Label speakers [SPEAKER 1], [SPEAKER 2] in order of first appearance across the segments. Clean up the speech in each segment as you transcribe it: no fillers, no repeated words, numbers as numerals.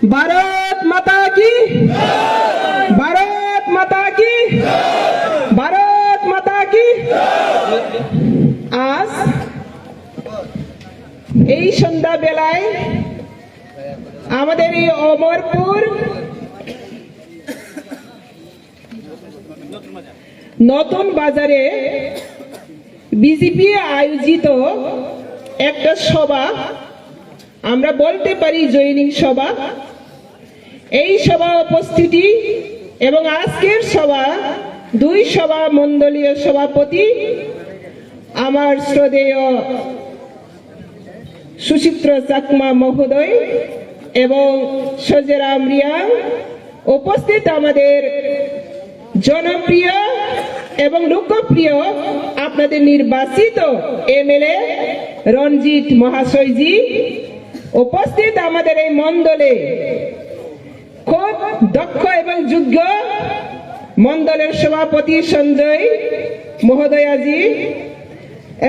[SPEAKER 1] भारत माता की, भारत माता की, भारत माता की। আজ এই সন্ধ্যা বেলায় আমাদের এই অমরপুর নতুন বাজারে বিজেপি আয়োজিত একটা সভা, আমরা বলতে পারি জৈনিক সভা। এই সভা উপস্থিতি এবং আজকের সভা দুই সভা মণ্ডলীয় সভাপতি আমার শ্রদ্ধেয় সুচিত্র চাকমা মহোদয় এবং সজেরাম রিয়াং, উপস্থিত আমাদের জনপ্রিয় এবং লোকপ্রিয় আপনাদের নির্বাচিত এমএলএ রঞ্জিত মহাশয়জি, উপস্থিত আমাদের এই মণ্ডলে খুব দক্ষ এবং যোগ্য মণ্ডলের সভাপতি সঞ্জয় মহোদয়াজি,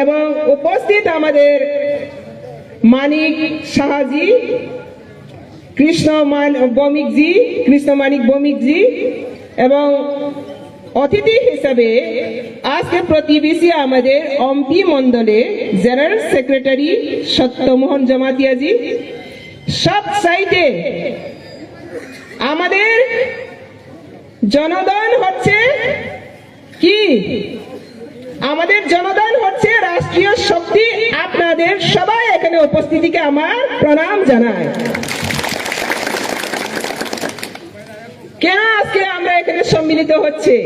[SPEAKER 1] এবং উপস্থিত আমাদের মানিক সাহাজি, কৃষ্ণ মানিক ভৌমিকজি, এবং অতিথি হিসাবে আজকে প্রতিবেশী আমাদের অম্পি মণ্ডলে জেনারেল সেক্রেটারি সত্যমোহন জমাতিয়াজি। সব সাইডে আমাদের জনদান হচ্ছে কি? আমাদের জনদান হচ্ছে রাষ্ট্রীয় শক্তি। আপনাদের সবাই এখানে উপস্থিতিকে আমার প্রণাম জানাই। কেন আজকে আমরা এখানে সম্মিলিত হচ্ছে?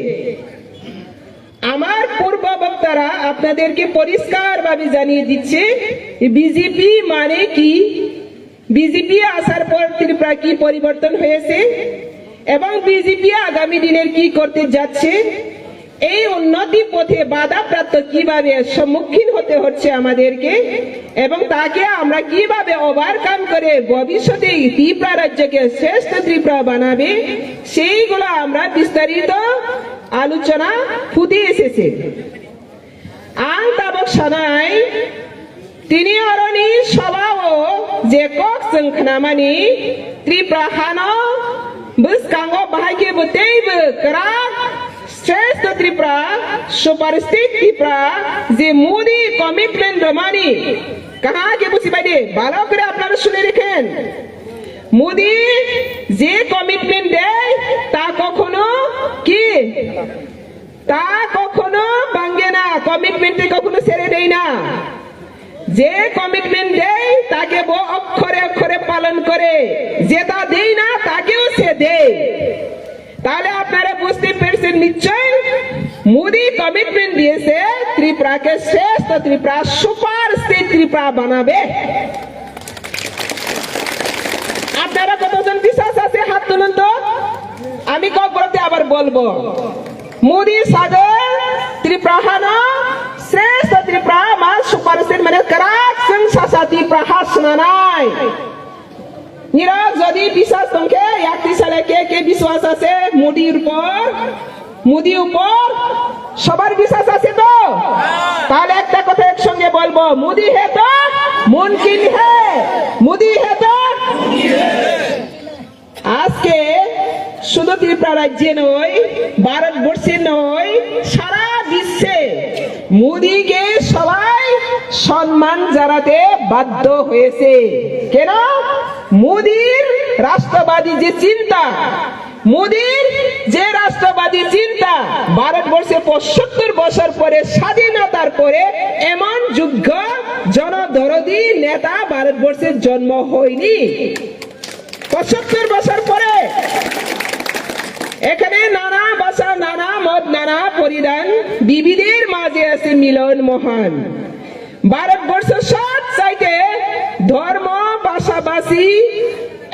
[SPEAKER 1] আমার পূর্ব বক্তারা আপনাদেরকে পরিষ্কার ভাবে জানিয়ে দিচ্ছে বিজেপি মানে কি, বিজেপি আসার পর ত্রিপুরা কি পরিবর্তন হয়েছে এবং বিজেপি আগামী দিনের কি করতে যাচ্ছে, এই উন্নতি পথে বাধাপ্রাপ্ত কিভাবে সম্মুখীন হতে হচ্ছে আমাদেরকে, এবং তাকে আমরা কিভাবে ওভারকাম করে ভবিষ্যতে ত্রিপুরা রাজ্যকে শ্রেষ্ঠ ত্রিপুরা বানাবে, সেইগুলো আমরা বিস্তারিত আলোচনা ফুটে এসেছে। আং তাবক সানাই তিনি অরণি সভাও যে কক সংখ্যামানি ত্রিপুরা হানো বুসকাঙ্গো বাহাইকে বুতেইব করাক শ্রেষ্ঠ ত্রিপুরা সুপারস্টিক ত্রিপুরা যে মোদি কমিটমেন্ট রমানি কাহাকে বুঝি বাইরে ভালো করে আপনারা শুনে রেখেন। মোদি যে কমিটমেন্ট দেয় তা কখনো কি, তা কখনো ভাঙ্গে না, কমিটমেন্টে কখনো ছেড়ে দেয় না। যে কমিটমেন্ট দেয় তাকে অক্ষরে অক্ষরে পালন করে, যেটা দেয় না তাকেও সে দেয়। তাহলে আপনারা বুঝতে পেরেছেন নিশ্চয়, মোদি কমিটমেন্ট দিয়েছে ত্রিপুরাকে শ্রেষ্ঠ ত্রিপুরা সুপার স্টেট ত্রিপুরা বানাবে। আপনারা কতজন বিশ্বাস আছে হাত তুলুন তো, আমি কবরতে আবার বলবো। মোদি সাদে ত্রিপুরা হানো শ্রেষ্ঠ ত্রিপুরা মা সুপার স্টেট মানে করাক সং শাসাতি প্রহাসনা নাই। নিরজ যদি বিশ্বাস তোমাকে 31 সালে কে বিশ্বাস আছে মোদির উপর? মোদির উপর সবার বিশ্বাস আছে তো? তাহলে একটা কথা একসঙ্গে বলবো, মোদি হে তো মুমকিন হে, মোদি হে তো। আজকে শুধু ত্রিপুরা রাজ্যে নয়, ভারতবর্ষে নয়, সারা বিশ্বে মোদিকে সবাই সম্মান জানাতে বাধ্য হয়েছে। কেন? মোদির রাষ্ট্রবাদী যে চিন্তা, মোদির যে রাষ্ট্রবাদী চিন্তা, ভারতবর্ষে 75 বছর পরে স্বাধীনতার পরে এমন যোগ্য জনদরদী নেতা ভারতবর্ষের জন্ম হয়নি। 75 বছর পরে এখানে নানা ভাষা, নানা মত, নানা পরিধান, বিবিধের মাঝে আছে মিলন মহান। ভারতবর্ষ সব সাইডে ধর্ম, ভাষাভাষী,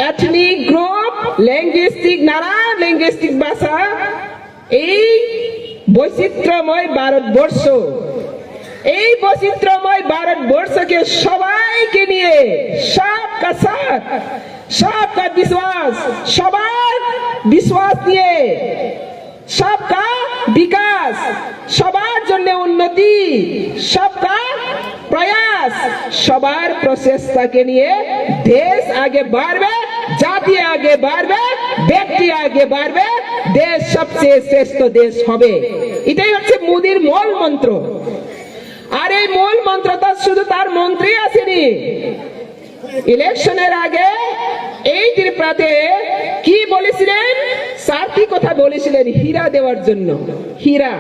[SPEAKER 1] এথনিক গ্রুপ, লিঙ্গুইস্টিক, নানা লিঙ্গুইস্টিক ভাষা, এই বৈচিত্র্যময় ভারতবর্ষ, এই বৈচিত্র্যময় ভারতবর্ষকে সবাইকে নিয়ে সবকা সাথ, সবকা বিশ্বাস, সবার বিশ্বাস নিয়ে সবকা বিকাশ, সবার জন্য উন্নতি, সবকা প্রয়াস, সবার প্রচেষ্টাকে নিয়ে দেশ আগে বাড়বে, জাতি আগে বাড়বে, ব্যক্তি আগে বাড়বে, দেশ সবচেয়ে শ্রেষ্ঠ দেশ হবে। এটাই হচ্ছে মোদির মূল মন্ত্র। আর এই মূল মন্ত্রটা শুধু তার মন্ত্রী আসেনি, ইলেকশনের আগে এই ত্রিপুরাতে কি বলেছিলেন, 4টি কথা বলেছিলেন হীরা দেওয়ার জন্য, হীরা।